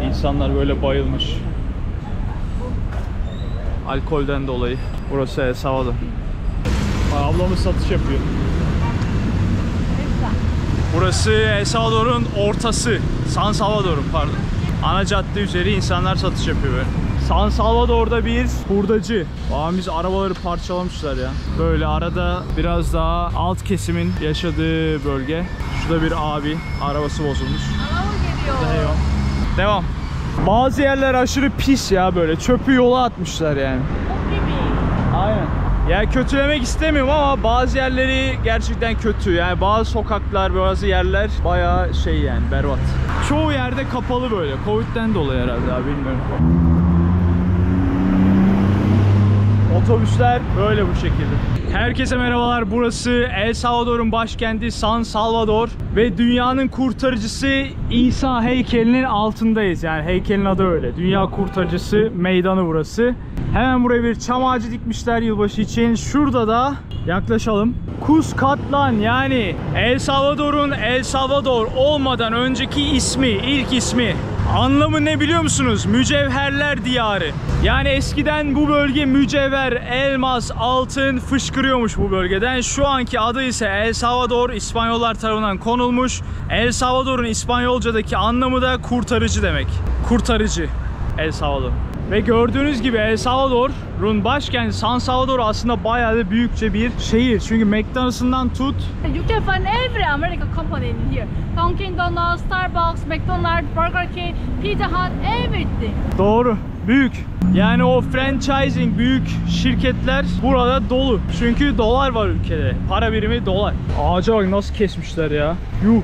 İnsanlar böyle bayılmış. Alkolden dolayı. Burası El Salvador. Ablamız satış yapıyor. Burası El Salvador'un ortası. San Salvador'un pardon. Ana cadde üzeri insanlar satış yapıyor böyle. San Salvador'da bir hurdacı. Abimiz arabaları parçalamışlar ya. Böyle arada biraz daha alt kesimin yaşadığı bölge. Şurada bir abi arabası bozulmuş. Devam. Bazı yerler aşırı pis ya böyle. Çöpü yola atmışlar yani. Aynen. Yani kötülemek istemiyorum ama bazı yerleri gerçekten kötü. Yani bazı sokaklar, bazı yerler bayağı şey yani berbat. Çoğu yerde kapalı böyle. Covid'den dolayı herhalde abi bilmiyorum. Otobüsler böyle bu şekilde. Herkese merhabalar. Burası El Salvador'un başkenti San Salvador ve dünyanın kurtarıcısı İsa heykelinin altındayız. Yani heykelin adı öyle. Dünya kurtarıcısı meydanı burası. Hemen buraya bir çam ağacı dikmişler yılbaşı için. Şurada da yaklaşalım. Cuscatlan yani El Salvador'un El Salvador olmadan önceki ismi, ilk ismi. Anlamı ne biliyor musunuz? Mücevherler diyarı. Yani eskiden bu bölge mücevher, elmas, altın fışkırıyormuş bu bölgeden. Şu anki adı ise El Salvador, İspanyollar tarafından konulmuş. El Salvador'un İspanyolcadaki anlamı da kurtarıcı demek. Kurtarıcı El Salvador. Ve gördüğünüz gibi El Salvador'un başkenti San Salvador aslında bayağı da büyükçe bir şehir. Çünkü McDonald's'ından tut. You can find every American company in here. Dunkin' Donuts, Starbucks, McDonald's, Burger King, Pizza Hut, everything. Doğru. Büyük. Yani o franchising büyük şirketler burada dolu. Çünkü dolar var ülkede. Para birimi dolar. Ağaca bak nasıl kesmişler ya. Yuh.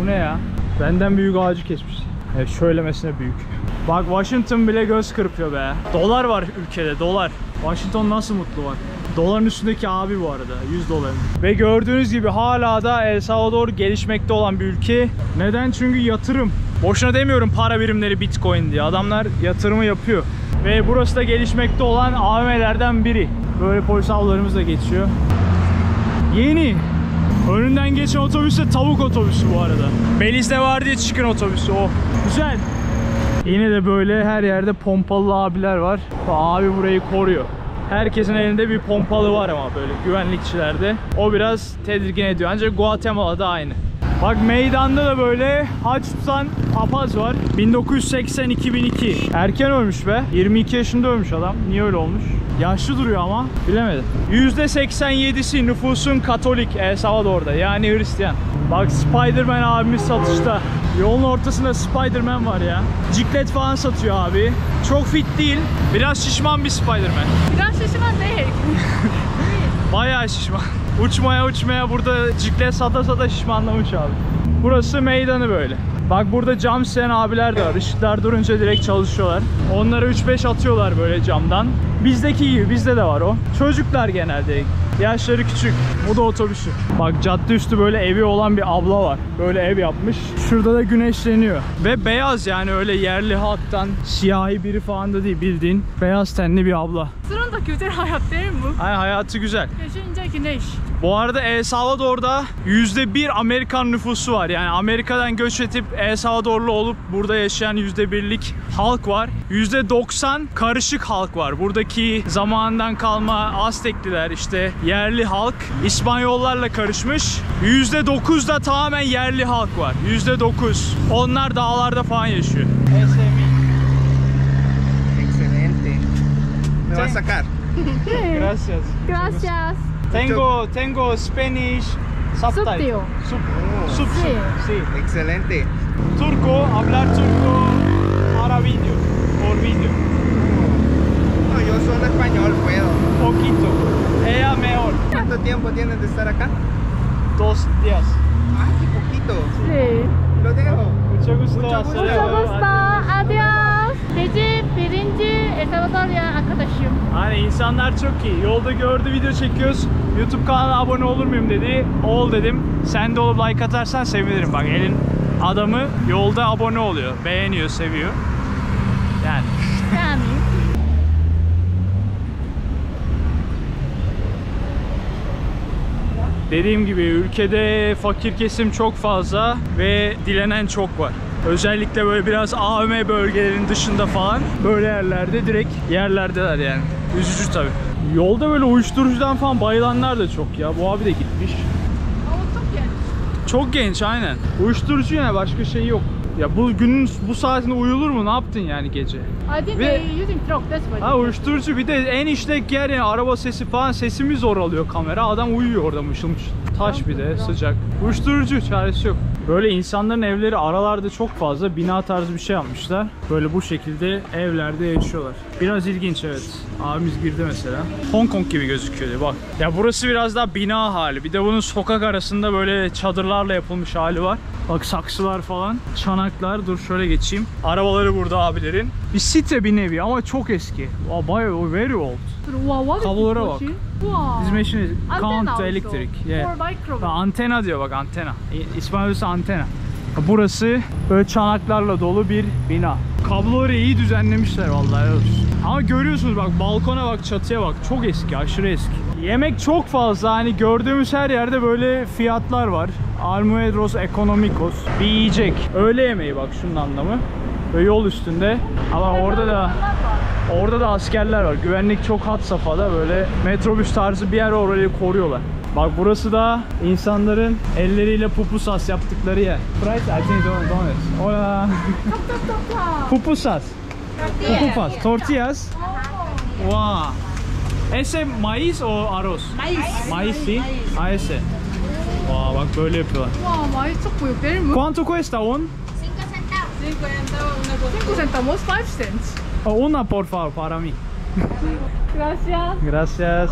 Bu ne ya? Benden büyük ağacı kesmişler. Evet, şöylemesine büyük. Bak Washington bile göz kırpıyor be. Dolar var ülkede, dolar. Washington nasıl mutlu bak. Doların üstündeki abi bu arada, 100 dolar. Ve gördüğünüz gibi hala da El Salvador gelişmekte olan bir ülke. Neden? Çünkü yatırım. Boşuna demiyorum para birimleri Bitcoin diye. Adamlar yatırımı yapıyor. Ve burası da gelişmekte olan AVM'lerden biri. Böyle polis avlarımız da geçiyor. Yeni. Önünden geçen otobüs de tavuk otobüsü bu arada. Beliz'de var diye çıkın otobüsü o. Güzel. Yine de böyle her yerde pompalı abiler var. Abi burayı koruyor. Herkesin elinde bir pompalı var ama böyle güvenlikçilerde. O biraz tedirgin ediyor. Ancak Guatemala'da aynı. Bak meydanda da böyle haç tutan papaz var. 1980-2002. Erken ölmüş be. 22 yaşında ölmüş adam. Niye öyle olmuş? Yaşlı duruyor ama bilemedim. %87'si nüfusun Katolik El Salvador'da. Yani Hristiyan. Bak Spider-Man abimiz satışta. Yolun ortasında Spider-Man var ya. Ciklet falan satıyor abi. Çok fit değil. Biraz şişman bir Spider-Man. Biraz şişman değil. Bayağı şişman. Uçmaya burada ciklet sata şişmanlamış abi. Burası meydanı böyle. Bak burada cam silen abiler de var. Işıklar durunca direkt çalışıyorlar. Onlara 3-5 atıyorlar böyle camdan. Bizdeki gibi, bizde de var o. Çocuklar genelde. Yaşları küçük. Bu da otobüsü. Bak cadde üstü böyle evi olan bir abla var. Böyle ev yapmış. Şurada da güneşleniyor. Ve beyaz yani öyle yerli halktan siyahi biri falan da değil. Bildiğin beyaz tenli bir abla. Aslında da güzel hayat değil mi? Ay, hayatı güzel. Yaşayınca güneş. Bu arada El Salvador'da %1 Amerikan nüfusu var. Yani Amerika'dan göç edip El Salvadorlu olup burada yaşayan %1'lik halk var. %90 karışık halk var. Buradaki zamandan kalma Aztekliler işte yerli halk İspanyollarla karışmış. %9 da tamamen yerli halk var. %9. Onlar dağlarda falan yaşıyor. Excelente. Me va a sacar. Gracias. Gracias. Tengo Spanish subtitle. Sí. Sí. Excelente. Turco, hablar turco para video, por video. No, yo solo español puedo. Poquito. Ella mejor. ¿Cuánto tiempo tienes de estar acá? 2 días. Ah, qué poquito. Sí. Lo dejo. Mucho gusto. Mucho gusto. Mucho gusto. Adiós. Birinci El Salvador'ya arkadaşım. Hani insanlar çok iyi. Yolda gördü video çekiyoruz. YouTube kanalına abone olur muyum dedi. Ol dedim. Sen de olup like atarsan sevinirim. Bak elin adamı yolda abone oluyor. Beğeniyor, seviyor. Yani. Yani. Dediğim gibi ülkede fakir kesim çok fazla ve dilenen çok var. Özellikle böyle biraz AVM bölgelerinin dışında falan böyle yerlerde direkt yerlerdeler yani. Üzücü tabii. Yolda böyle uyuşturucudan falan bayılanlar da çok ya. Bu abi de gitmiş. Ama çok genç. Çok genç aynen. Uyuşturucu yani, başka şey yok. Ya bu günün bu saatinde uyulur mu? Ne yaptın yani gece? I think Ve- they using truck, that's why. Ha, uyuşturucu bir de en işlek yer yani, araba sesi falan, sesimi zor alıyor kamera. Adam uyuyor orada mışıl mışıl. Taş bir de sıcak. Uyuşturucu, çaresi yok. Böyle insanların evleri aralarda çok fazla bina tarzı bir şey yapmışlar. Böyle bu şekilde evlerde yaşıyorlar. Biraz ilginç, evet. Abimiz girdi mesela. Hong Kong gibi gözüküyor bak. Ya burası biraz daha bina hali. Bir de bunun sokak arasında böyle çadırlarla yapılmış hali var. Bak saksılar falan, çanaklar. Dur şöyle geçeyim. Arabaları burada abilerin. Bir site bir nevi ama çok eski. Bayağı very old. Wow, what is Kablolara this bak. machine? Wow. This machine is Antenna count also. electric. For Yeah. microwave. Antena diyor bak, antena. İspanyolcası antena. Burası böyle çanaklarla dolu bir bina. Kabloları iyi düzenlemişler vallahi. Evet. Ama görüyorsunuz bak, balkona bak, çatıya bak. Çok eski, aşırı eski. Yemek çok fazla, hani gördüğümüz her yerde böyle fiyatlar var. Almuedros Economicos. Bir yiyecek. Öğle yemeği bak, şunun anlamı. Böyle yol üstünde. Ama orada da askerler var. Güvenlik çok had safhada, böyle metrobüs tarzı bir yer, orayı koruyorlar. Bak burası da insanların elleriyle pupusas yaptıkları yer. Price, I think donuts. Hola. Pupusas. Pupusas. Tortillas. Wow. Ese maíz o arroz? Maíz, sí. Ah, ese. Wow, bak böyle yapıyorlar. Wow, 많이 çok büyük değil mi? ¿Cuánto cuesta un? 5 centavos, 5 cents. Una por favor para mí. Gracias. Gracias.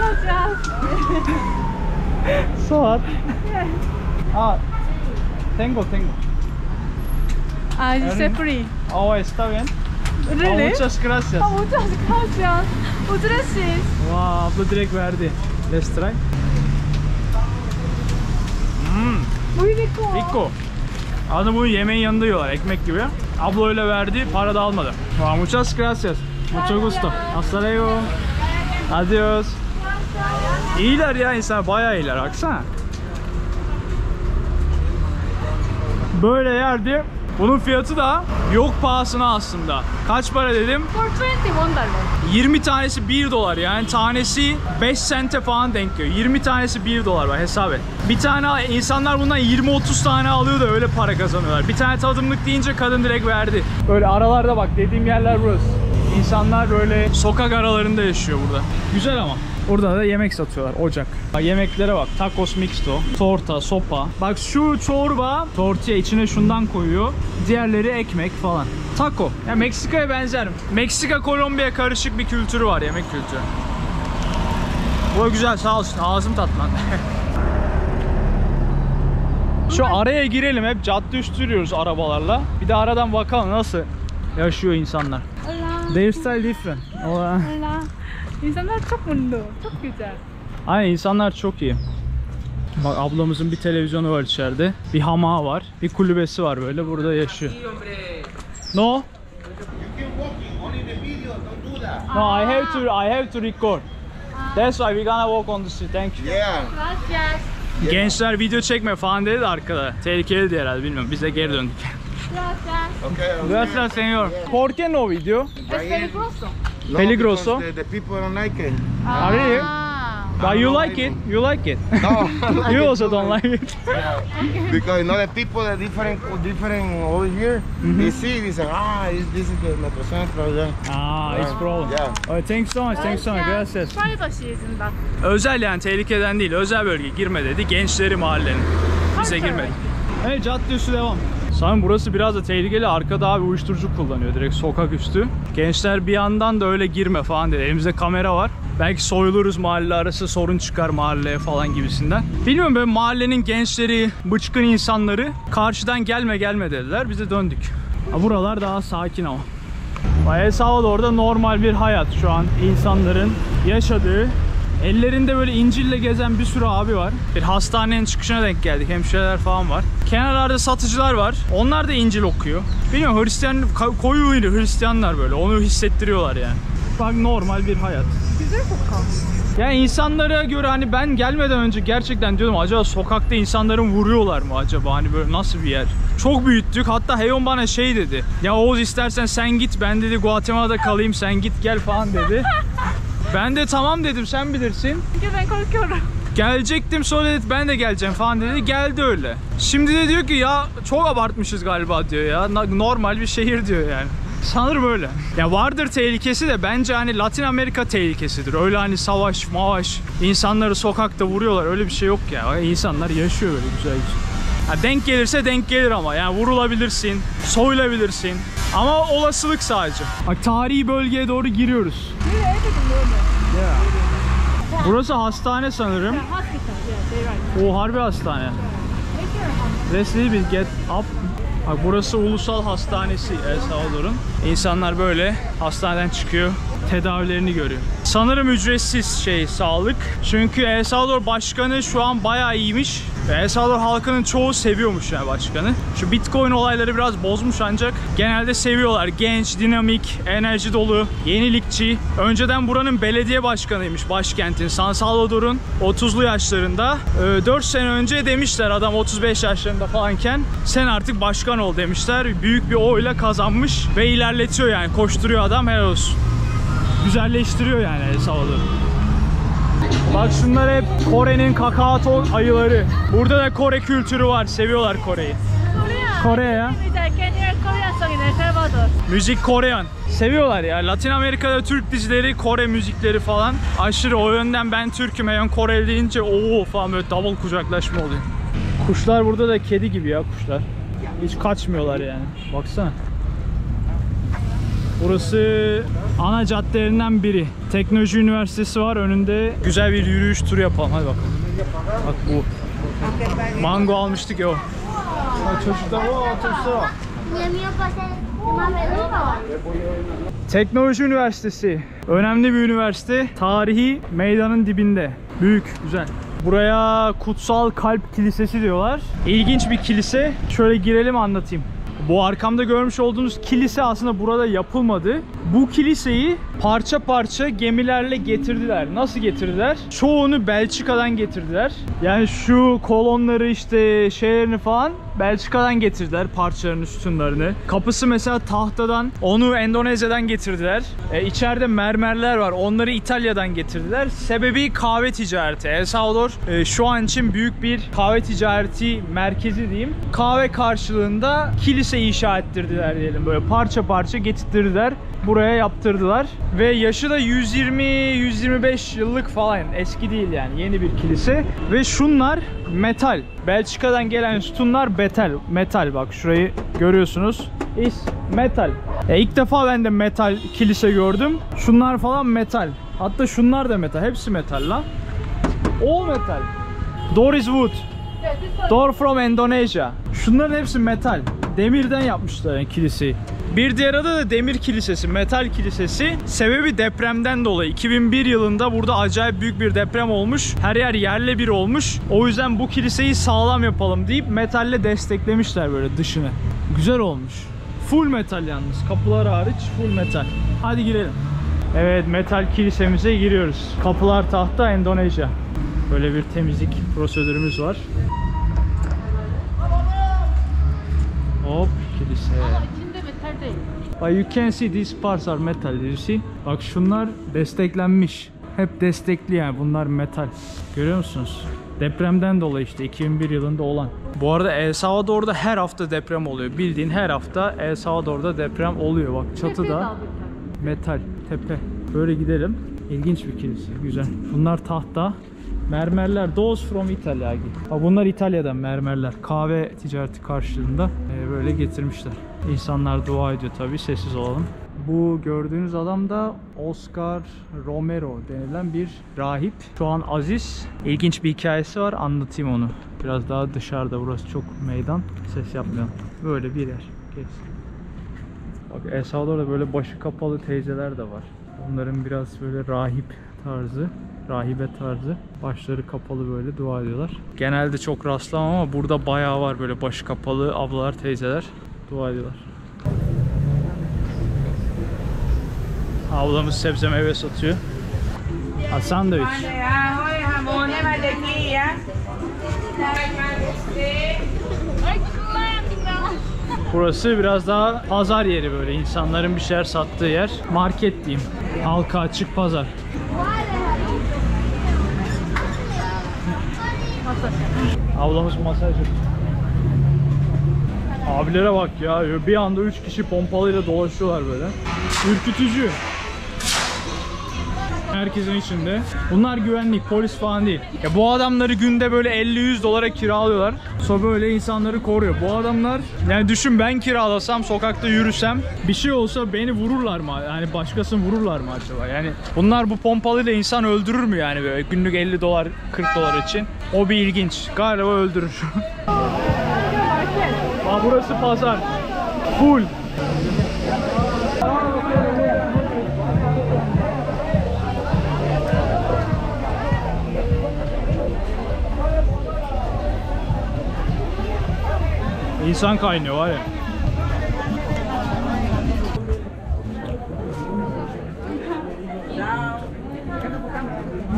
Gracias. So hot. Ah, tengo. Ah, dice free. Oh, está bien. Oh, Really? muchas gracias. Ah, muchas gracias. Ücretsiz. Wow, abla direkt verdi. Let's try. Muy rico. Rico. Adı bunu yemeğin yanında yiyorlar, ekmek gibi. Abla öyle verdi, para da almadı. Wow, muchas gracias. Mucho gusto. Hasta luego. Adios. İyiler ya insan, bayağı iyiler, baksana. Böyle yerde bunun fiyatı da yok pahasına aslında. Kaç para dedim? For 21 dolar. 20 tanesi 1 dolar, yani tanesi 5 sente falan denk geliyor. 20 tanesi 1 dolar var, hesap et. Bir tane, insanlar bundan 20-30 tane alıyor da öyle para kazanıyorlar. Bir tane tadımlık deyince kadın direkt verdi. Böyle aralarda bak, dediğim yerler burası. İnsanlar böyle sokak aralarında yaşıyor burada. Güzel ama. Burada da yemek satıyorlar, ocak. Bak yemeklere bak, tacos mixto, torta, sopa. Bak şu çorba, tortilla içine şundan koyuyor. Diğerleri ekmek falan. Taco. Ya Meksika'ya benzer. Meksika, Kolombiya karışık bir kültürü var, yemek kültürü. Bu güzel, sağ olsun. Ağzım tatlandı. Şu araya girelim, hep cadde üstü yürüyoruz arabalarla. Bir de aradan bakalım nasıl yaşıyor insanlar. Hola. Their style different. Hola. İnsanlar çok mutlu. Çok güzel. Aynen, insanlar çok iyi. Bak ablamızın bir televizyonu var içeride. Bir hamağı var. Bir kulübesi var, böyle burada yaşıyor. No? No, I have to record. That's why we gonna walk on the street. Thank you. Yeah. Gracias. Gençler video çekme falan dedi de arkada. Tehlikeliydi herhalde, bilmiyorum. Biz de geri döndük. Gracias. Okay. Gracias señor. ¿Por qué no video? Es peligroso. No, Peligroso. because the people don't like it. Really? Ah. But you like it? You like it? No, I like You it also too, don't man. like it. Because you know the people are different over here. They see this and this is the Metrocentro. Yeah. Ah, it's problem. Yeah. Oh, thanks so much. Thanks so much. Gracias. Privacy yüzünden. Özel yani, tehlikeden değil. Özel bölge, girme dedi. Gençleri mahallenin. Bize girmedi. Evet, cadde üstü devam. Sanırım burası biraz da tehlikeli. Arkada abi uyuşturucu kullanıyor direkt sokak üstü. Gençler bir yandan da öyle girme falan dedi. Elimizde kamera var. Belki soyuluruz, mahalle arası sorun çıkar mahalleye falan gibisinden. Bilmiyorum, böyle mahallenin gençleri, bıçkın insanları karşıdan gelme dediler. Biz de döndük. Buralar daha sakin ama. El Salvador'da normal bir hayat şu an insanların yaşadığı. Ellerinde böyle İncil'le gezen bir sürü abi var. Bir hastanenin çıkışına denk geldik. Hemşireler falan var. Kenarlarda satıcılar var. Onlar da İncil okuyor. Bilmiyorum, Hristiyan, koyu Hristiyanlar böyle. Onu hissettiriyorlar yani. Bak, normal bir hayat. Güzel kokan. Yani insanlara göre hani ben gelmeden önce gerçekten diyordum acaba sokakta insanların vuruyorlar mı acaba, hani böyle nasıl bir yer? Çok büyüttük, hatta Heyon bana şey dedi, ya Oğuz istersen sen git, ben dedi Guatemala'da kalayım, sen git gel falan dedi. Ben de tamam dedim, sen bilirsin. Çünkü ben korkuyorum. Gelecektim, sonra dedi ben de geleceğim falan dedi, geldi öyle. Şimdi de diyor ki ya çok abartmışız galiba diyor ya, normal bir şehir diyor yani. Sanırım öyle. Ya vardır tehlikesi de bence hani Latin Amerika tehlikesidir. Öyle hani savaş, mavaş, insanları sokakta vuruyorlar, öyle bir şey yok ya. İnsanlar yaşıyor böyle güzel güzel. Ya denk gelirse denk gelir ama yani vurulabilirsin, soyulabilirsin. Ama olasılık sadece. Bak tarihi bölgeye doğru giriyoruz. Yeah. Burası hastane sanırım. O harbi hastane. Let's leave it, get up. Bak burası ulusal hastanesi El Salvador'un. İnsanlar böyle hastaneden çıkıyor, tedavilerini görüyor. Sanırım ücretsiz sağlık. Çünkü El Salvador başkanı şu an bayağı iyiymiş. Ve El Salvador halkının çoğu seviyormuş yani başkanı. Şu Bitcoin olayları biraz bozmuş ancak genelde seviyorlar. Genç, dinamik, enerji dolu, yenilikçi. Önceden buranın belediye başkanıymış başkentin. San Salvador'un 30'lu yaşlarında. 4 sene önce demişler adam 35 yaşlarında falanken sen artık başkan ol demişler. Büyük bir oyla kazanmış ve ilerletiyor yani. Koşturuyor adam, helal olsun. Güzelleştiriyor yani El Salvador. Bak şunlar hep Kore'nin kakao ayıları. Burada da Kore kültürü var. Seviyorlar Kore'yi. Kore ya. Müzik Korean. Seviyorlar ya. Latin Amerika'da Türk dizileri, Kore müzikleri falan aşırı. O yönden ben Türk'üm. Yani Koreli deyince ooo falan böyle double kucaklaşma oluyor. Kuşlar burada da kedi gibi ya kuşlar. Hiç kaçmıyorlar yani. Baksana. Burası ana caddelerinden biri. Teknoloji Üniversitesi var önünde. Güzel bir yürüyüş turu yapalım. Hadi bakalım. Bak bu. Mango almıştık ya o. Çocuklar o otursa. Teknoloji Üniversitesi. Önemli bir üniversite. Tarihi meydanın dibinde. Büyük, güzel. Buraya Kutsal Kalp Kilisesi diyorlar. İlginç bir kilise. Şöyle girelim anlatayım. Bu arkamda görmüş olduğunuz kilise aslında burada yapılmadı. Bu kiliseyi parça parça gemilerle getirdiler. Nasıl getirdiler? Çoğunu Belçika'dan getirdiler. Yani şu kolonları işte şeylerini falan Belçika'dan getirdiler, parçalarını, sütunlarını. Kapısı mesela tahtadan, onu Endonezya'dan getirdiler. İçeride mermerler var, onları İtalya'dan getirdiler. Sebebi kahve ticareti. El Salvador şu an için büyük bir kahve ticareti merkezi diyeyim. Kahve karşılığında kilise inşa ettirdiler diyelim, böyle parça parça getirttirdiler. Buraya yaptırdılar ve yaşı da 120-125 yıllık falan, eski değil yani, yeni bir kilise. Ve şunlar metal. Belçika'dan gelen sütunlar metal. Bak şurayı görüyorsunuz. Is metal. İlk defa ben de metal kilise gördüm. Şunlar falan metal. Hatta şunlar da metal. Hepsi metal lan. All metal. Door is wood. Door from Indonesia. Şunların hepsi metal. Demirden yapmışlar yani kiliseyi. Bir diğer adı da demir kilisesi, metal kilisesi. Sebebi depremden dolayı. 2001 yılında burada acayip büyük bir deprem olmuş. Her yer yerle bir olmuş. O yüzden bu kiliseyi sağlam yapalım deyip metalle desteklemişler böyle dışını. Güzel olmuş. Full metal yalnız. Kapılar hariç full metal. Hadi girelim. Evet, metal kilisemize giriyoruz. Kapılar tahta, Endonezya. Böyle bir temizlik prosedürümüz var. Hop, kilise. Ama içinde metal değil. But you can see these parts are metal. You see? Bak şunlar desteklenmiş. Hep destekli yani, bunlar metal. Görüyor musunuz? Depremden dolayı işte 2001 yılında olan. Bu arada El Salvador'da her hafta deprem oluyor. Bildiğin her hafta El Salvador'da deprem oluyor. Bak çatıda metal tepe. Böyle gidelim. İlginç bir kilise. Güzel. Bunlar tahta. Mermerler. Those from Italy. Bunlar İtalya'dan mermerler. Kahve ticareti karşılığında böyle getirmişler. İnsanlar dua ediyor tabii. Sessiz olalım. Bu gördüğünüz adam da Oscar Romero denilen bir rahip. Şu an aziz. İlginç bir hikayesi var. Anlatayım onu. Biraz daha dışarıda. Burası çok meydan. Ses yapmayalım. Böyle bir yer. Geç. Bak El Salvador'da böyle başı kapalı teyzeler de var. Onların biraz böyle rahip tarzı. Rahibe tarzı. Başları kapalı böyle dua ediyorlar. Genelde çok rastlamam ama burada bayağı var böyle başı kapalı ablalar, teyzeler dua ediyorlar. Ablamız sebze meyve satıyor. Ha, sandviç. Burası biraz daha pazar yeri, böyle insanların bir şeyler sattığı yer. Market diyeyim. Halka açık pazar. Ablamız masaj yapıyor. Abilere bak ya, bir anda 3 kişi pompalıyla dolaşıyorlar böyle. Ürkütücü. Herkesin içinde. Bunlar güvenlik, polis falan değil. Ya bu adamları günde böyle 50-100 dolara kiralıyorlar. Sonra böyle insanları koruyor. Bu adamlar, yani düşün, ben kiralasam, sokakta yürüsem, bir şey olsa beni vururlar mı? Yani başkasını vururlar mı acaba? Yani bunlar bu pompalıyla insan öldürür mü yani böyle günlük 50 dolar, 40 dolar için? O bir ilginç. Galiba öldürür. Aa, burası pazar. Full. İnsan kaynıyor var ya.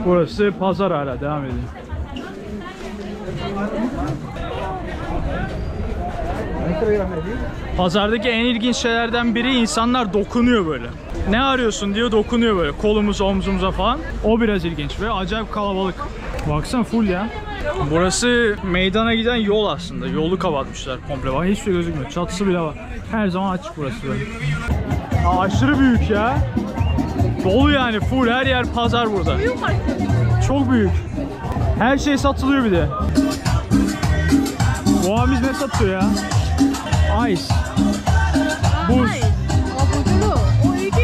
Burası pazar, hala devam ediyor. Pazardaki en ilginç şeylerden biri, insanlar dokunuyor böyle. Ne arıyorsun diyor, dokunuyor böyle kolumuza, omzumuza falan. O biraz ilginç ve acayip kalabalık. Baksana, full ya. Burası meydana giden yol aslında. Yolu kapatmışlar komple. Bak, hiçbir şey gözükmüyor. Çatısı bile var. Her zaman açık burası böyle. Aa, aşırı büyük ya. Dolu yani, full her yer pazar burada. Çok büyük. Her şey satılıyor bir de. Bu abimiz ne satıyor ya? Ice. Buz. O ilginç.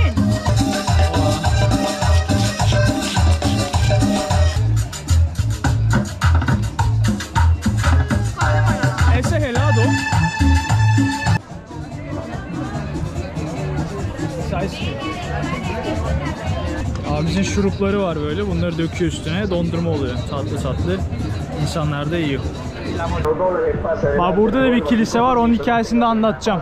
Ese helado. Abimizin şurupları var böyle. Bunları döküyor üstüne. Dondurma oluyor. Tatlı tatlı. İnsanlar da yiyor. Bak, burada da bir kilise var. Onun hikayesini de anlatacağım.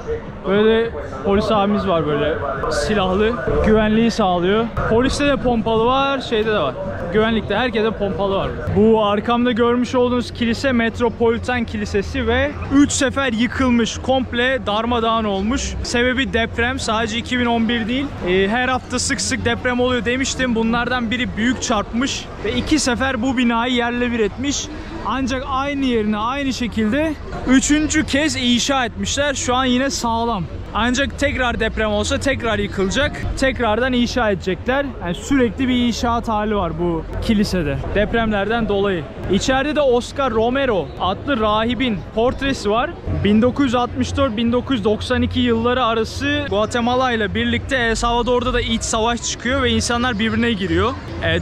Böyle polis abimiz var böyle. Silahlı. Güvenliği sağlıyor. Poliste de pompalı var. Şeyde de var. Güvenlikte herkese pompalı var. Bu arkamda görmüş olduğunuz kilise Metropolitan Kilisesi ve 3 sefer yıkılmış. Komple darmadağın olmuş. Sebebi deprem. Sadece 2011 değil. Her hafta sık sık deprem oluyor demiştim. Bunlardan biri büyük çarpmış ve 2 sefer bu binayı yerle bir etmiş. Ancak aynı yerine aynı şekilde 3. kez inşa etmişler. Şu an yine sağlam. Ancak tekrar deprem olsa tekrar yıkılacak. Tekrardan inşa edecekler. Yani sürekli bir inşaat hali var bu kilisede. Depremlerden dolayı. İçeride de Oscar Romero adlı rahibin portresi var. 1964-1992 yılları arası Guatemala ile birlikte El Salvador'da da iç savaş çıkıyor ve insanlar birbirine giriyor.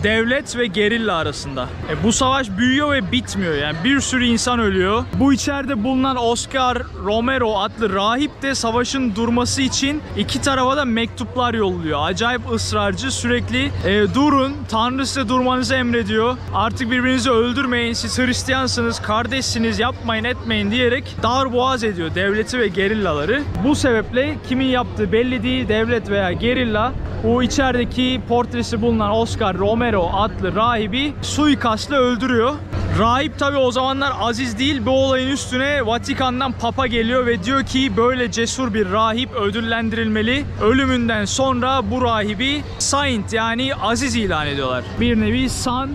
Devlet ve gerilla arasında. Bu savaş büyüyor ve bitmiyor. Yani bir sürü insan ölüyor. Bu içeride bulunan Oscar Romero adlı rahip de savaşın durması için iki tarafa da mektuplar yolluyor. Acayip ısrarcı, sürekli durun, Tanrı size durmanızı emrediyor. Artık birbirinizi öldürmeyin, siz Hristiyansınız, kardeşsiniz, yapmayın etmeyin diyerek darboğaz ediyor devleti ve gerillaları. Bu sebeple kimin yaptığı belli değil, devlet veya gerilla bu içerideki portresi bulunan Oscar Romero adlı rahibi suikastla öldürüyor. Rahip tabi o zamanlar aziz değil. Bu olayın üstüne Vatikan'dan Papa geliyor ve diyor ki böyle cesur bir rahip ödüllendirilmeli. Ölümünden sonra bu rahibi Saint, yani aziz ilan ediyorlar. Bir nevi San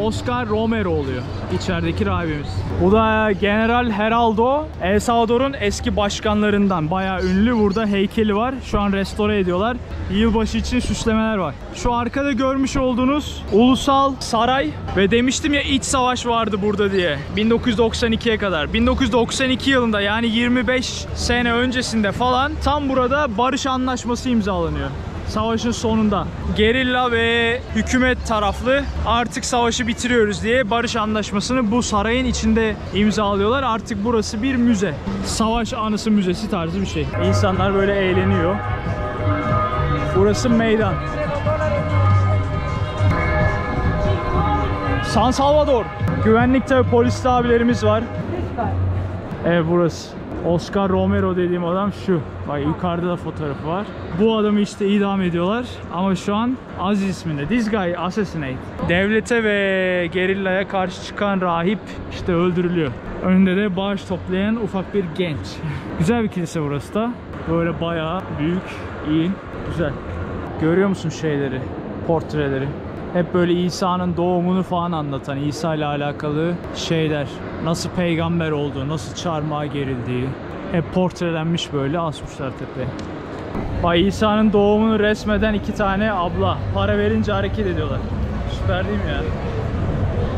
Oscar Romero oluyor içerideki rahibimiz. Bu da General Heraldo, El Salvador'un eski başkanlarından, bayağı ünlü. Burada heykeli var. Şu an restore ediyorlar. Yılbaşı için süslemeler var. Şu arkada görmüş olduğunuz ulusal saray ve demiştim ya iç savaş vardı burada diye. 1992'ye kadar. 1992 yılında, yani 25 sene öncesinde falan, tam burada barış anlaşması imzalanıyor. Savaşın sonunda gerilla ve hükümet taraflı artık savaşı bitiriyoruz diye barış anlaşmasını bu sarayın içinde imzalıyorlar. Artık burası bir müze. Savaş anısı müzesi tarzı bir şey. İnsanlar böyle eğleniyor. Burası meydan. San Salvador. Güvenlikte ve polis abilerimiz var. Evet, burası. Oscar Romero dediğim adam şu. Bak yukarıda da fotoğrafı var. Bu adamı işte idam ediyorlar ama şu an Aziz isminde. This guy assassinate. Devlete ve gerillaya karşı çıkan rahip işte öldürülüyor. Önünde de bağış toplayan ufak bir genç. Güzel bir kilise burası da. Böyle bayağı büyük, iyi, güzel. Görüyor musun şeyleri, portreleri? Hep böyle İsa'nın doğumunu falan anlatan, İsa ile alakalı şeyler. Nasıl peygamber olduğu, nasıl çarmıha gerildiği. Hep portrelenmiş böyle, asmışlar tepeye. Bak İsa'nın doğumunu resmeden 2 tane abla. Para verince hareket ediyorlar. Süper değil mi ya?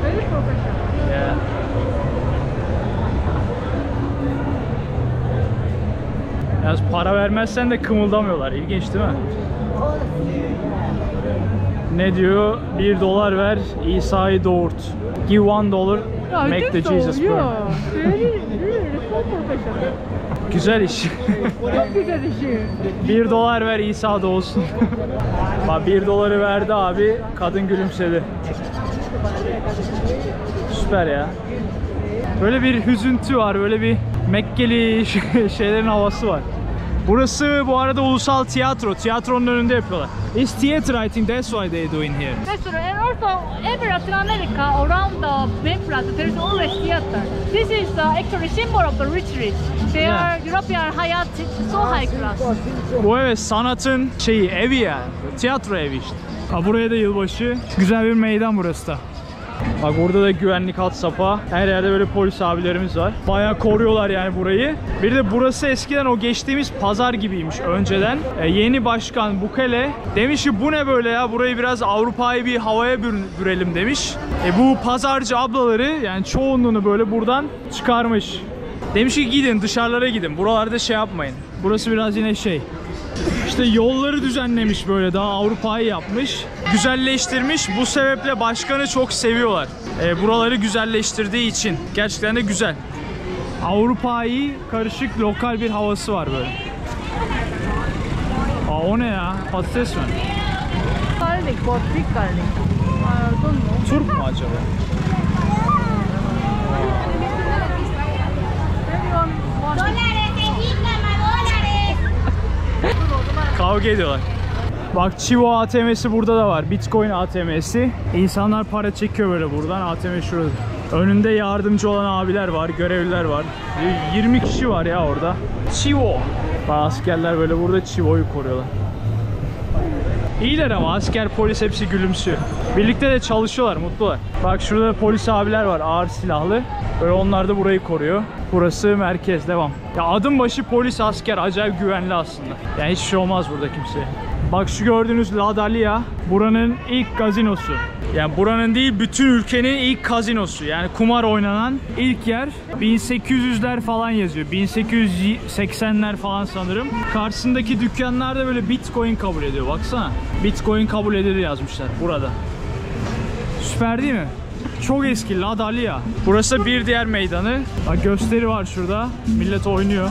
Very professional. Yeah. Yalnız para vermezsen de kımıldamıyorlar. İlginç değil mi? Ne diyor? $1 ver, İsa'yı doğurt. Give $1, make the Jesus burn. Really so professional. Güzel iş. Çok güzel işi. $1 ver, İsa doğsun. Bak $1 verdi abi, kadın gülümsedi. Süper ya. Böyle bir hüzüntü var, böyle bir Mekkeli şeylerin havası var. Burası bu arada ulusal tiyatro. Tiyatronun önünde yapıyorlar. It's theater, I think that's why they're doing here. That's right. And also, every Latin America around the main plaza, there is always theater. This is actually symbol of the rich rich. They are European hayat, so high class. Bu evet sanatın şeyi, evi yani. Tiyatro evi işte. Ha, buraya da yılbaşı. Güzel bir meydan burası da. Bak burada da güvenlik hat sapa. Her yerde böyle polis abilerimiz var. Bayağı koruyorlar yani burayı. Bir de burası eskiden o geçtiğimiz pazar gibiymiş önceden. Yeni başkan Bukele demiş ki bu ne böyle ya, burayı biraz Avrupa'yı bir havaya bürelim demiş. Bu pazarcı ablaları yani çoğunluğunu böyle buradan çıkarmış. Demiş ki gidin dışarılara gidin. Buralarda şey yapmayın. Burası biraz yine şey. İşte yolları düzenlemiş böyle, daha Avrupa'yı yapmış. Güzelleştirmiş. Bu sebeple başkanı çok seviyorlar. Buraları güzelleştirdiği için. Gerçekten de güzel. Avrupa'yı karışık lokal bir havası var böyle. Aa, o ne ya? Patates mi? Garlic, but big garlic. I don't know. Turp mu acaba? Everyone wants Kavga ediyorlar. Bak Chivo ATM'si burada da var. Bitcoin ATM'si. İnsanlar para çekiyor böyle buradan. ATM şurada. Önünde yardımcı olan abiler var, görevliler var. 20 kişi var ya orada. Chivo. Bak askerler böyle burada Chivo'yu koruyorlar. İyiler ama asker, polis hepsi gülümsüyor. Birlikte de çalışıyorlar, mutlular. Bak şurada polis abiler var, ağır silahlı. Böyle onlar da burayı koruyor. Burası merkez, devam. Ya adım başı polis, asker, acayip güvenli aslında. Yani hiç şey olmaz burada kimseye. Bak şu gördüğünüz La Dalia buranın ilk gazinosu. Yani buranın değil, bütün ülkenin ilk gazinosu. Yani kumar oynanan ilk yer. 1800'ler falan yazıyor. 1880'ler falan sanırım. Karşısındaki dükkanlarda böyle Bitcoin kabul ediyor. Baksana. Bitcoin kabul edilir yazmışlar burada. Süper değil mi? Çok eski La Dalia. Burası bir diğer meydanı. Bak gösteri var şurada. Millet oynuyor.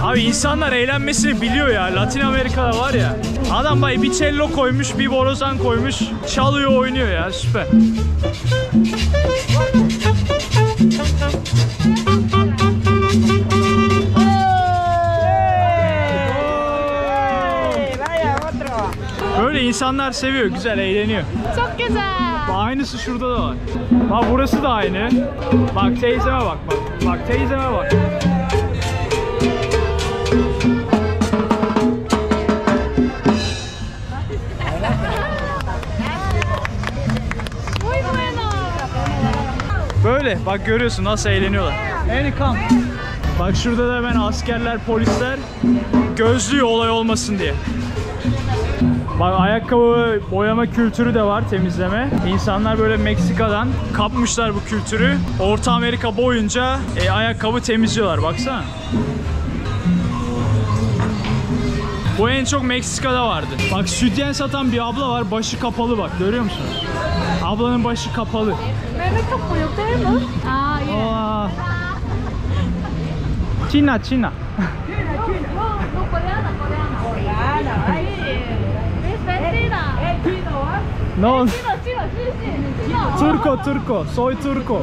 Abi insanlar eğlenmesini biliyor ya. Latin Amerika'da var ya. Adam bay bir cello koymuş, bir borazan koymuş. Çalıyor, oynuyor ya. Süper. Böyle insanlar seviyor. Güzel, eğleniyor. Çok güzel. Aynısı şurada da var. Bak burası da aynı. Bak teyzeme bak. Bak teyzeme bak. Böyle bak, görüyorsun nasıl eğleniyorlar. Come. Bak şurada da hemen askerler, polisler gözlüyor olay olmasın diye. Bak ayakkabı boyama kültürü de var, temizleme. İnsanlar böyle Meksika'dan kapmışlar bu kültürü. Orta Amerika boyunca ayakkabı temizliyorlar, baksana. Bu en çok Meksika'da vardı. Bak sütyen satan bir abla var. Başı kapalı bak. Görüyor musun? Ablanın başı kapalı. Memek yapıyor değil mi? Aa, Aa. Çina, Çina. No, coreana. Ay, es mentira. No, Chino, sí. No. Turco. Soy turco.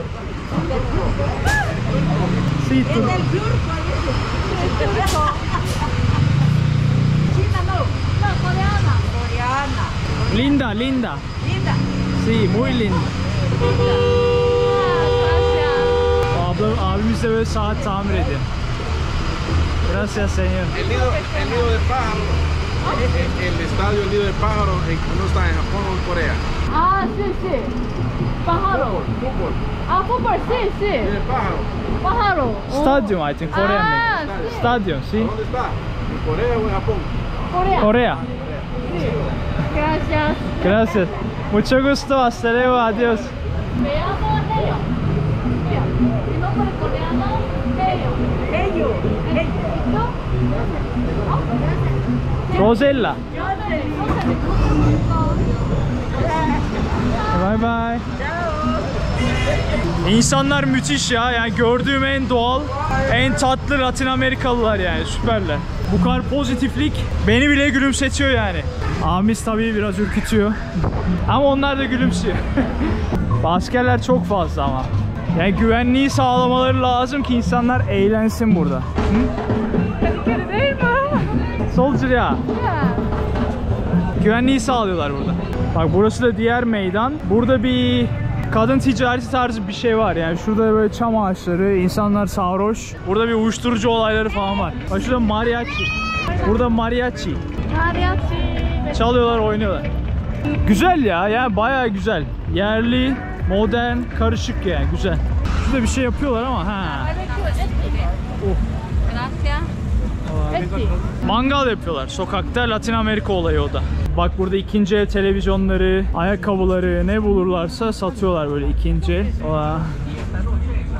Sí, turco. No, coreana. Linda. Sí, muy linda. Gracias. Abimiz de böyle saat tamir ediyor. Gracias, señor. El nido de pájaro, el estadio El Nido de Pájaro, no está en Japón o en Corea. Ah, sí. Pájaro. Fútbol. Ah, fútbol, sí. El pájaro. Pájaro. Stadyum, I think, Korea. Ah, sí. Stadyum, sí. ¿Dónde está? ¿En Corea o en Japón? Corea. Korea. Gracias. Gracias. Mucho gusto. Hasta luego. Adiós. Me llamo Helio. Mira, mi nombre coreano, Helio. Rosella. Bye bye. İnsanlar müthiş ya. Yani gördüğüm en doğal, en tatlı Latin Amerikalılar yani. Süperler. Bu kadar pozitiflik beni bile gülümsetiyor yani. Abimiz tabii biraz ürkütüyor. Ama onlar da gülümsüyor. Askerler çok fazla ama. Yani güvenliği sağlamaları lazım ki insanlar eğlensin burada. Tehlikeli değil mi? Soldier ya. Ya. Güvenliği sağlıyorlar burada. Bak burası da diğer meydan. Burada bir kadın ticareti tarzı bir şey var yani. Şurada böyle çam ağaçları, insanlar sarhoş. Burada bir uyuşturucu olayları falan var. Bak şurada mariachi. Burada mariachi. Mariachi. Çalıyorlar, oynuyorlar. Güzel ya, yani bayağı güzel. Yerli, modern, karışık yani, güzel. Şurada bir şey yapıyorlar ama ha. Eti. Mangal yapıyorlar sokakta, Latin Amerika olayı o da. Bak burada ikinci el televizyonları, ayakkabıları, ne bulurlarsa satıyorlar böyle ikinci el.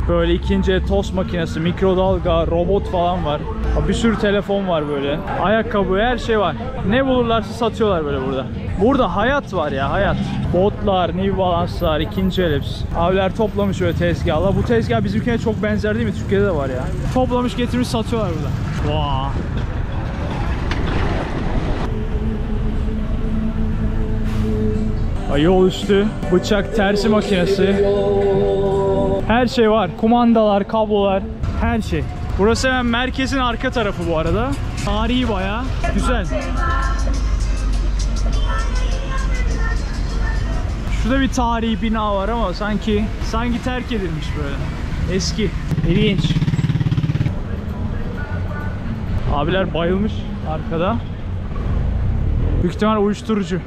Böyle ikinci el tost makinesi, mikrodalga, robot falan var. Bir sürü telefon var böyle. Ayakkabı, her şey var. Ne bulurlarsa satıyorlar böyle burada. Burada hayat var ya, hayat. Botlar, New Balance'lar, ikinci el hepsi. Abiler toplamış öyle tezgahla. Bu tezgah bizimkine çok benzer değil mi? Türkiye'de de var ya. Toplamış getirmiş satıyorlar burada. Vaa. Yol üstü, bıçak tersi makinesi. Her şey var. Kumandalar, kablolar, her şey. Burası hemen merkezin arka tarafı bu arada. Tarihi bayağı güzel. Şurada bir tarihi bina var ama sanki terk edilmiş böyle. Eski. İlginç. Abiler bayılmış arkada. Büyük ihtimal uyuşturucu.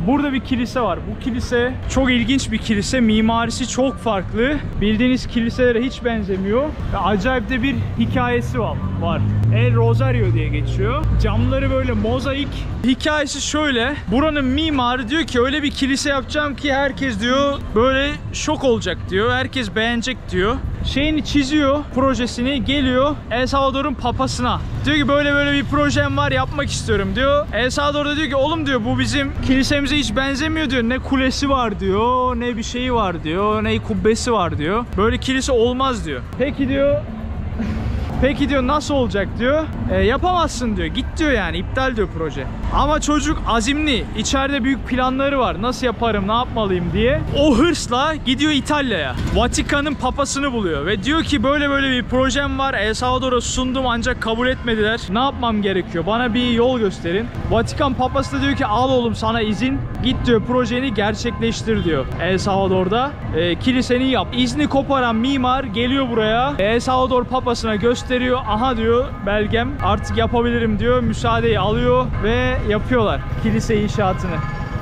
Burada bir kilise var. Bu kilise çok ilginç bir kilise. Mimarisi çok farklı. Bildiğiniz kiliselere hiç benzemiyor. Ve acayip de bir hikayesi var. El Rosario diye geçiyor. Camları böyle mozaik. Hikayesi şöyle. Buranın mimarı diyor ki öyle bir kilise yapacağım ki herkes diyor böyle şok olacak diyor. Herkes beğenecek diyor. Şeyini çiziyor, projesini, geliyor El Salvador'un papasına. Diyor ki böyle bir projem var, yapmak istiyorum diyor. El Salvador da diyor ki oğlum diyor bu bizim kilisemize hiç benzemiyor diyor. Ne kulesi var diyor, ne bir şeyi var diyor, ne kubbesi var diyor. Böyle kilise olmaz diyor. Peki diyor. Peki diyor nasıl olacak diyor. Yapamazsın diyor. Git diyor yani, iptal diyor proje. Ama çocuk azimli. İçeride büyük planları var. Nasıl yaparım, ne yapmalıyım diye. O hırsla gidiyor İtalya'ya. Vatikan'ın papasını buluyor ve diyor ki böyle bir projem var. El Salvador'a sundum ancak kabul etmediler. Ne yapmam gerekiyor? Bana bir yol gösterin. Vatikan papası da diyor ki al oğlum sana izin. Git diyor projeni gerçekleştir diyor. El Salvador'da kiliseni yap. İzni koparan mimar geliyor buraya. El Salvador papasına gösteriyor. Aha diyor belgem, artık yapabilirim diyor. Müsaadeyi alıyor ve yapıyorlar kilise inşaatını.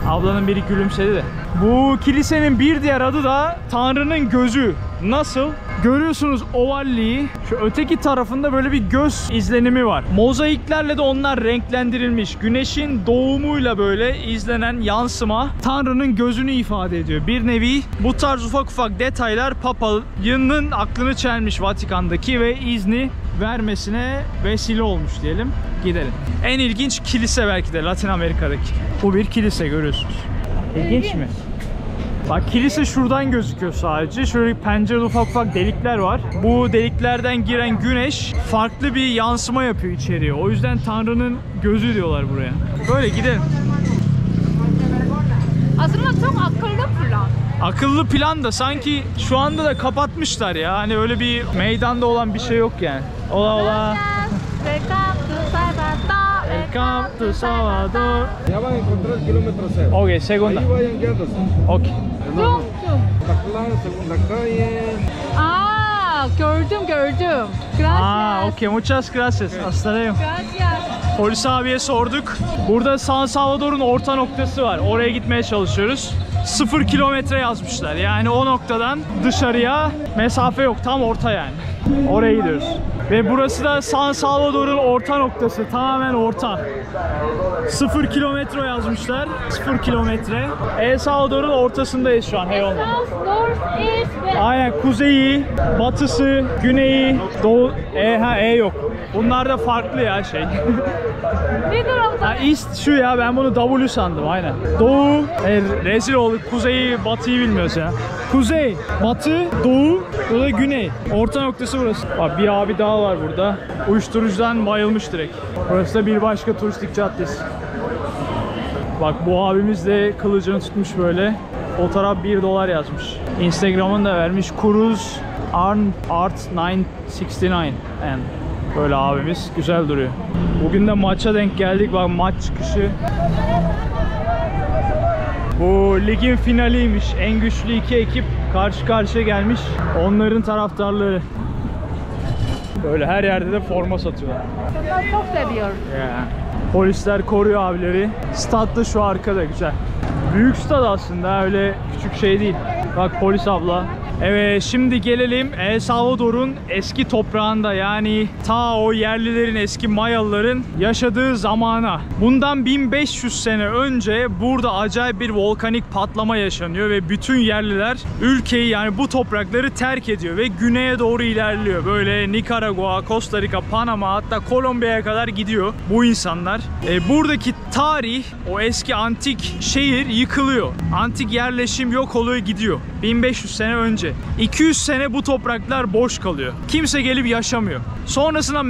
Ablanın biri gülümsedi de. Bu kilisenin bir diğer adı da Tanrı'nın gözü. Nasıl? Görüyorsunuz ovalliği. Şu öteki tarafında böyle bir göz izlenimi var. Mozaiklerle de onlar renklendirilmiş. Güneşin doğumuyla böyle izlenen yansıma Tanrı'nın gözünü ifade ediyor. Bir nevi bu tarz ufak detaylar papalığının aklını çelmiş Vatikan'daki ve izni vermesine vesile olmuş diyelim. Gidelim. En ilginç kilise belki de Latin Amerika'daki. Bu bir kilise, görüyorsunuz. İlginç mi? Bak kilise şuradan gözüküyor sadece. Şöyle pencerede ufak ufak delikler var. Bu deliklerden giren güneş farklı bir yansıma yapıyor içeriye. O yüzden Tanrı'nın gözü diyorlar buraya. Böyle gidelim. Aslında çok akıllı plan. Akıllı plan da sanki şu anda da kapatmışlar ya. Hani öyle bir meydanda olan bir şey yok yani. Ola ola. Welcome to Salvador. Welcome to Salvador. Ya van a encontrar el kilómetro cero. Okay, segunda. Ahí vayan guiándose. Okay. Zoom zoom. Taclán, segunda calle. Aa, gördüm. Gracias. Okay, muchas gracias. Hasta luego. Gracias. Polis abiye sorduk. Burada San Salvador'un orta noktası var. Oraya gitmeye çalışıyoruz. 0 kilometre yazmışlar. Yani o noktadan dışarıya mesafe yok. Tam orta yani. Oraya gidiyoruz. Ve burası da San Salvador'un orta noktası. Tamamen orta. 0 kilometre yazmışlar. 0 kilometre. El Salvador'un ortasındayız şu an. Heyolda. South, north, east, west. Aynen, kuzeyi, batısı, güneyi, doğu, yok. Bunlar da farklı ya şey. Middle of the Ha, East şu ya, ben bunu W sandım aynen. Doğu, rezil olduk, kuzeyi, batıyı bilmiyoruz ya. Kuzey, batı, doğu, bu da güney. Orta noktası burası. Bak bir abi daha var burada. Uyuşturucudan bayılmış direkt. Burası da bir başka turistik caddesi. Bak bu abimiz de kılıcını tutmuş böyle. Fotoğraf $1 yazmış. Instagram'ını da vermiş. Cruz Art 969 and böyle abimiz güzel duruyor. Bugün de maça denk geldik. Bak maç çıkışı. Bu ligin finaliymiş. En güçlü iki ekip karşı karşıya gelmiş. Onların taraftarları. Böyle her yerde de forma satıyorlar. Çocuklar çok seviyor. Ya. Polisler koruyor abileri. Stat da şu arkada, güzel. Büyük stad aslında, öyle küçük şey değil. Bak polis abla. Evet, şimdi gelelim El Salvador'un eski toprağında, yani ta o yerlilerin, eski Mayalıların yaşadığı zamana. Bundan 1500 sene önce burada acayip bir volkanik patlama yaşanıyor ve bütün yerliler ülkeyi, yani bu toprakları terk ediyor ve güneye doğru ilerliyor. Böyle Nikaragua, Costa Rica, Panama, hatta Kolombiya'ya kadar gidiyor bu insanlar. Buradaki tarih, o eski antik şehir yıkılıyor. Antik yerleşim yok oluyor, gidiyor. 1500 sene önce. 200 sene bu topraklar boş kalıyor. Kimse gelip yaşamıyor. Sonrasında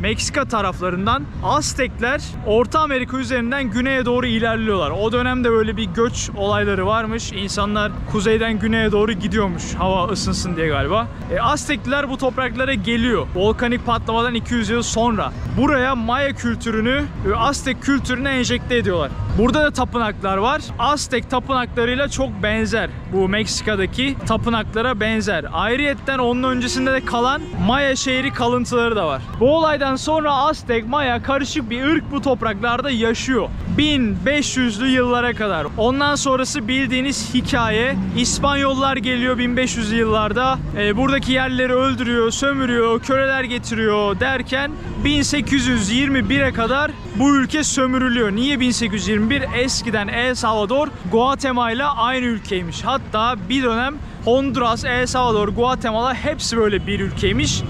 Meksika taraflarından Aztekler Orta Amerika üzerinden güneye doğru ilerliyorlar. O dönemde böyle bir göç olayları varmış. İnsanlar kuzeyden güneye doğru gidiyormuş, hava ısınsın diye galiba. Aztekliler bu topraklara geliyor. Volkanik patlamadan 200 yıl sonra. Buraya Maya kültürünü, Aztek kültürünü enjekte ediyorlar. Burada da tapınaklar var. Aztek tapınaklarıyla çok benzer. Bu Meksika'daki tapınaklara benzer. Ayrıyetten onun öncesinde de kalan Maya şehri kalıntıları da var. Bu olaydan sonra Aztek, Maya karışık bir ırk bu topraklarda yaşıyor. 1500'lü yıllara kadar. Ondan sonrası bildiğiniz hikaye. İspanyollar geliyor 1500'lü yıllarda. Buradaki yerlileri öldürüyor, sömürüyor, köleler getiriyor derken 1821'e kadar bu ülke sömürülüyor. Niye 1821? Eskiden El Salvador, Guatemala aynı ülkeymiş. Hatta bir dönem Honduras, El Salvador, Guatemala hepsi böyle bir ülkeymiş.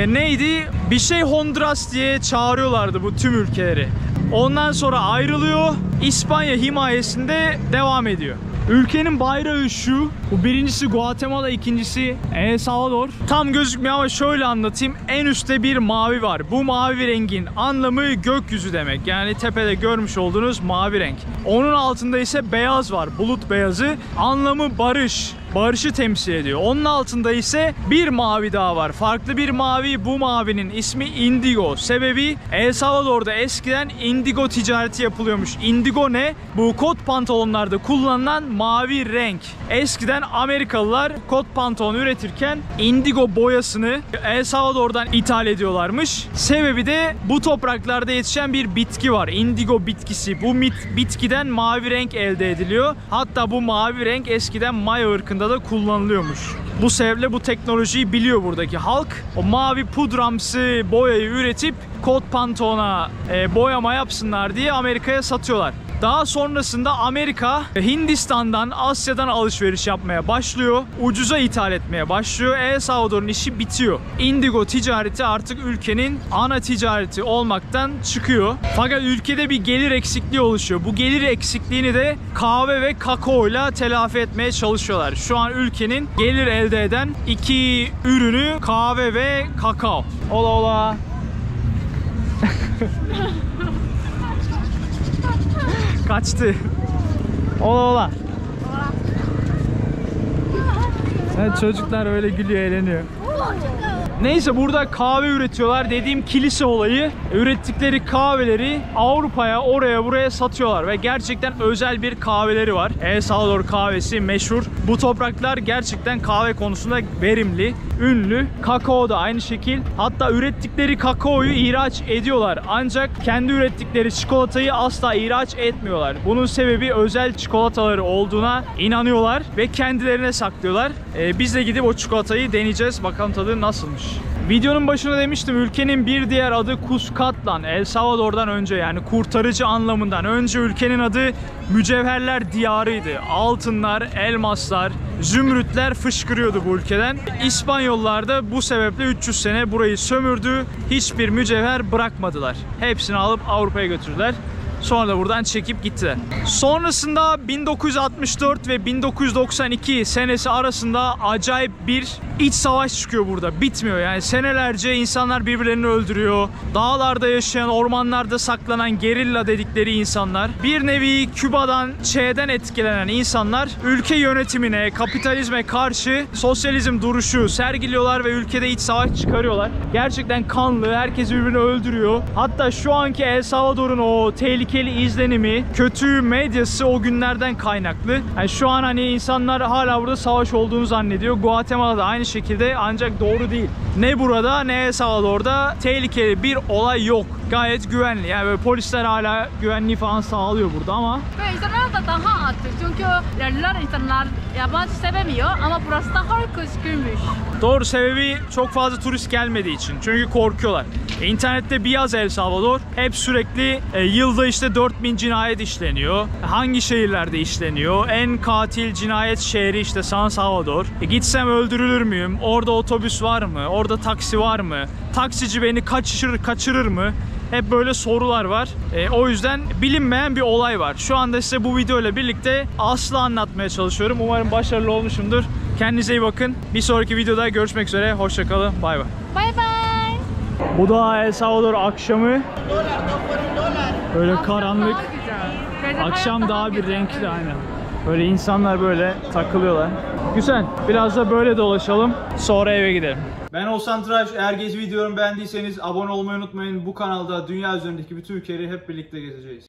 Neydi? Bir şey Honduras diye çağırıyorlardı bu tüm ülkeleri. Ondan sonra ayrılıyor. İspanya himayesinde devam ediyor. Ülkenin bayrağı şu. Bu birincisi Guatemala, ikincisi El Salvador. Tam gözükmüyor ama şöyle anlatayım. En üstte bir mavi var. Bu mavi rengin anlamı gökyüzü demek. Yani tepede görmüş olduğunuz mavi renk. Onun altında ise beyaz var. Bulut beyazı. Anlamı barış. Barışı temsil ediyor. Onun altında ise bir mavi daha var. Farklı bir mavi. Bu mavinin ismi indigo. Sebebi El Salvador'da eskiden indigo ticareti yapılıyormuş. Indigo ne? Bu kot pantolonlarda kullanılan mavi renk. Eskiden Amerikalılar kot pantolon üretirken indigo boyasını El Salvador'dan ithal ediyorlarmış. Sebebi de bu topraklarda yetişen bir bitki var. Indigo bitkisi. Bu bitkiden mavi renk elde ediliyor. Hatta bu mavi renk eskiden Maya ırkında da kullanılıyormuş. Bu sebeple bu teknolojiyi biliyor buradaki halk. O mavi pudramsı boyayı üretip kot pantolona boyama yapsınlar diye Amerika'ya satıyorlar. Daha sonrasında Amerika Hindistan'dan, Asya'dan alışveriş yapmaya başlıyor. Ucuza ithal etmeye başlıyor. El Salvador'un işi bitiyor. Indigo ticareti artık ülkenin ana ticareti olmaktan çıkıyor. Fakat ülkede bir gelir eksikliği oluşuyor. Bu gelir eksikliğini de kahve ve kakao ile telafi etmeye çalışıyorlar. Şu an ülkenin gelir elde eden iki ürünü kahve ve kakao. Ola ola. Kaçtı. Ola ola. Evet, çocuklar öyle gülüyor, eğleniyor. Neyse, burada kahve üretiyorlar. Dediğim kilise olayı. Ürettikleri kahveleri Avrupa'ya, oraya buraya satıyorlar ve gerçekten özel bir kahveleri var. El Salvador kahvesi meşhur. Bu topraklar gerçekten kahve konusunda verimli, ünlü. Kakao da aynı şekil. Hatta ürettikleri kakaoyu ihraç ediyorlar. Ancak kendi ürettikleri çikolatayı asla ihraç etmiyorlar. Bunun sebebi özel çikolataları olduğuna inanıyorlar ve kendilerine saklıyorlar. Biz de gidip o çikolatayı deneyeceğiz. Bakalım tadı nasılmış. Videonun başında demiştim, ülkenin bir diğer adı Cuscatlan. El Salvador'dan önce, yani kurtarıcı anlamından önce ülkenin adı mücevherler diyarıydı. Altınlar, elmaslar, zümrütler fışkırıyordu bu ülkeden. İspanyollar da bu sebeple 300 sene burayı sömürdü. Hiçbir mücevher bırakmadılar. Hepsini alıp Avrupa'ya götürdüler. Sonra da buradan çekip gittiler. Sonrasında 1964 ve 1992 senesi arasında acayip bir iç savaş çıkıyor burada. Bitmiyor yani, senelerce insanlar birbirlerini öldürüyor. Dağlarda yaşayan, ormanlarda saklanan gerilla dedikleri insanlar, bir nevi Küba'dan, Çe'den etkilenen insanlar ülke yönetimine, kapitalizme karşı sosyalizm duruşu sergiliyorlar ve ülkede iç savaş çıkarıyorlar. Gerçekten kanlı, herkes birbirini öldürüyor. Hatta şu anki El Salvador'un o tehlikeli izlenimi, kötü medyası o günlerden kaynaklı. Yani şu an hani insanlar hala burada savaş olduğunu zannediyor. Guatemala'da aynı şekilde, ancak doğru değil. Ne burada ne El Salvador'da tehlikeli bir olay yok. Gayet güvenli. Yani böyle polisler hala güvenliği falan sağlıyor burada ama. Ve insanlar da daha açık. Çünkü yerliler insanlar yabancı sevemiyor ama burası da kışkırmış. Doğru, sebebi çok fazla turist gelmediği için. Çünkü korkuyorlar. İnternette bir yaz El Salvador, hep sürekli yılda işte 4000 cinayet işleniyor. Hangi şehirlerde işleniyor? En katil cinayet şehri işte San Salvador. Gitsem öldürülür müyüm? Orada otobüs var mı? Orada taksi var mı? Taksici beni kaçırır mı? Hep böyle sorular var. O yüzden bilinmeyen bir olay var. Şu anda size bu video ile birlikte aslı anlatmaya çalışıyorum. Umarım başarılı olmuşumdur. Kendinize iyi bakın. Bir sonraki videoda görüşmek üzere. Hoşça kalın. Bay bay. Bye bye. Bu da El Salvador akşamı. Böyle karanlık. Akşam daha bir renkli, aynen. Böyle insanlar böyle takılıyorlar. Güzel. Biraz da böyle dolaşalım. Sonra eve gidelim. Ben Oğuzhan Tıraş. Eğer gezi videolarımı beğendiyseniz abone olmayı unutmayın. Bu kanalda dünya üzerindeki bütün ülkeleri hep birlikte gezeceğiz.